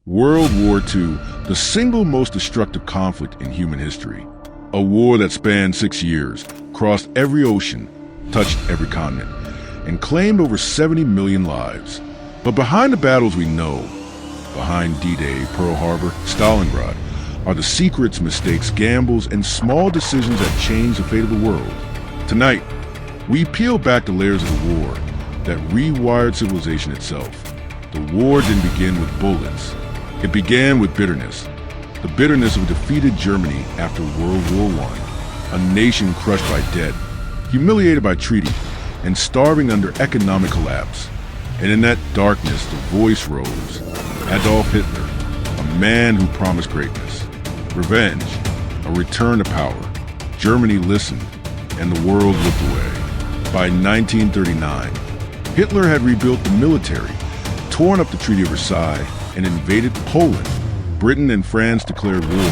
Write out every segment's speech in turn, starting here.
World War II, the single most destructive conflict in human history. A war that spanned 6 years, crossed every ocean, touched every continent, and claimed over 70 million lives. But behind the battles we know, behind D-Day, Pearl Harbor, Stalingrad, are the secrets, mistakes, gambles, and small decisions that changed the fate of the world. Tonight, we peel back the layers of the war that rewired civilization itself. The war didn't begin with bullets. It began with bitterness. The bitterness of defeated Germany after World War I. A nation crushed by debt, humiliated by treaty, and starving under economic collapse. And in that darkness, the voice rose. Adolf Hitler, a man who promised greatness. Revenge, a return to power. Germany listened, and the world looked away. By 1939, Hitler had rebuilt the military, torn up the Treaty of Versailles, and invaded Poland. Britain and France declared war,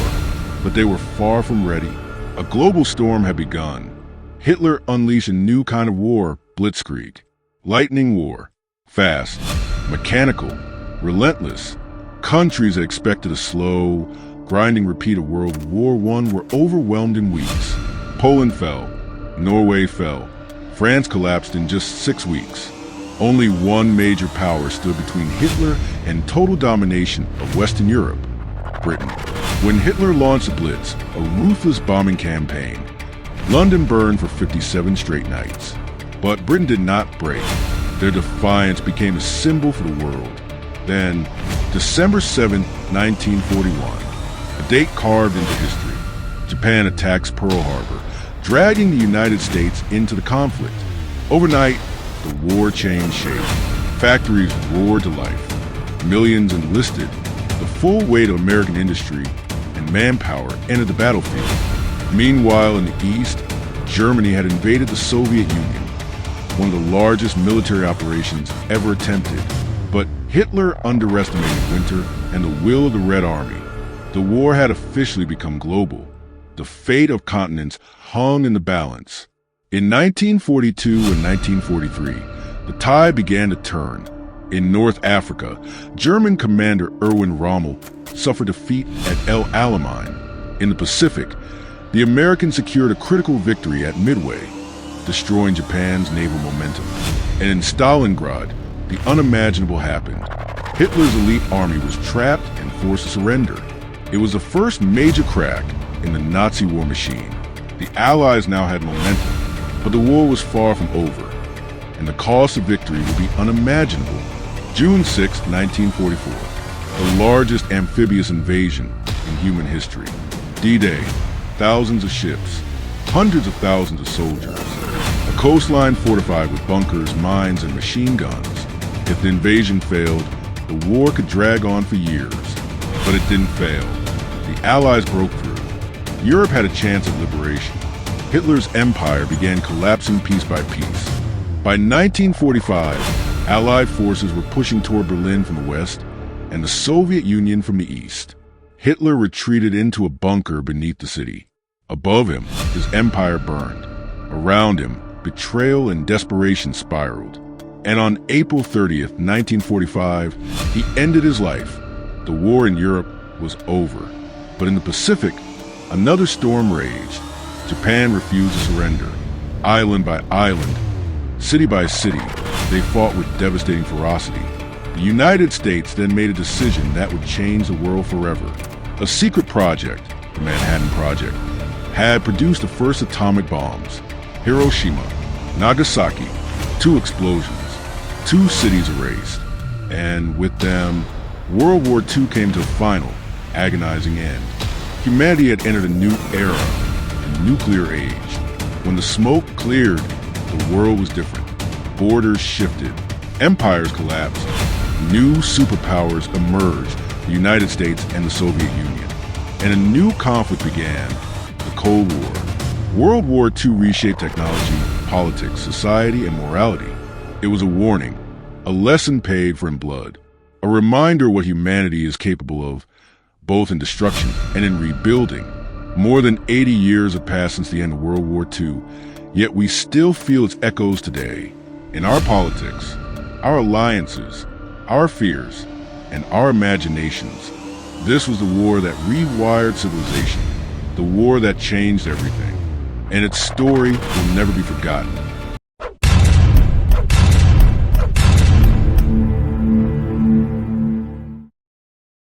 but they were far from ready. A global storm had begun. Hitler unleashed a new kind of war, Blitzkrieg. Lightning war. Fast, mechanical, relentless. Countries that expected a slow, grinding repeat of World War I were overwhelmed in weeks. Poland fell. Norway fell. France collapsed in just 6 weeks. Only one major power stood between Hitler and total domination of Western Europe, Britain. When Hitler launched the Blitz, a ruthless bombing campaign, London burned for 57 straight nights. But Britain did not break. Their defiance became a symbol for the world. Then, December 7, 1941, a date carved into history. Japan attacks Pearl Harbor, dragging the United States into the conflict. Overnight, the war changed shape. Factories roared to life. Millions enlisted. The full weight of American industry and manpower entered the battlefield. Meanwhile, in the East, Germany had invaded the Soviet Union, one of the largest military operations ever attempted. But Hitler underestimated winter and the will of the Red Army. The war had officially become global. The fate of continents hung in the balance. In 1942 and 1943, the tide began to turn. In North Africa, German commander Erwin Rommel suffered defeat at El Alamein. In the Pacific, the Americans secured a critical victory at Midway, destroying Japan's naval momentum. And in Stalingrad, the unimaginable happened. Hitler's elite army was trapped and forced to surrender. It was the first major crack in the Nazi war machine. The Allies now had momentum. But the war was far from over, and the cost of victory would be unimaginable. June 6, 1944, the largest amphibious invasion in human history. D-Day, thousands of ships, hundreds of thousands of soldiers, a coastline fortified with bunkers, mines, and machine guns. If the invasion failed, the war could drag on for years, but it didn't fail. The Allies broke through. Europe had a chance of liberation. Hitler's empire began collapsing piece by piece. By 1945, Allied forces were pushing toward Berlin from the west and the Soviet Union from the east. Hitler retreated into a bunker beneath the city. Above him, his empire burned. Around him, betrayal and desperation spiraled. And on April 30th, 1945, he ended his life. The war in Europe was over. But in the Pacific, another storm raged. Japan refused to surrender. Island by island, city by city, they fought with devastating ferocity. The United States then made a decision that would change the world forever. A secret project, the Manhattan Project, had produced the first atomic bombs. Hiroshima, Nagasaki, 2 explosions, 2 cities erased. And with them, World War II came to a final, agonizing end. Humanity had entered a new era, the nuclear age. When the smoke cleared, the world was different. Borders shifted. Empires collapsed. New superpowers emerged, the United States and the Soviet Union. And a new conflict began, the Cold War. World War II reshaped technology, politics, society, and morality. It was a warning, a lesson paid for in blood, a reminder what humanity is capable of, both in destruction and in rebuilding. More than 80 years have passed since the end of World War II, yet we still feel its echoes today. In our politics, our alliances, our fears, and our imaginations. This was the war that rewired civilization, the war that changed everything, and its story will never be forgotten.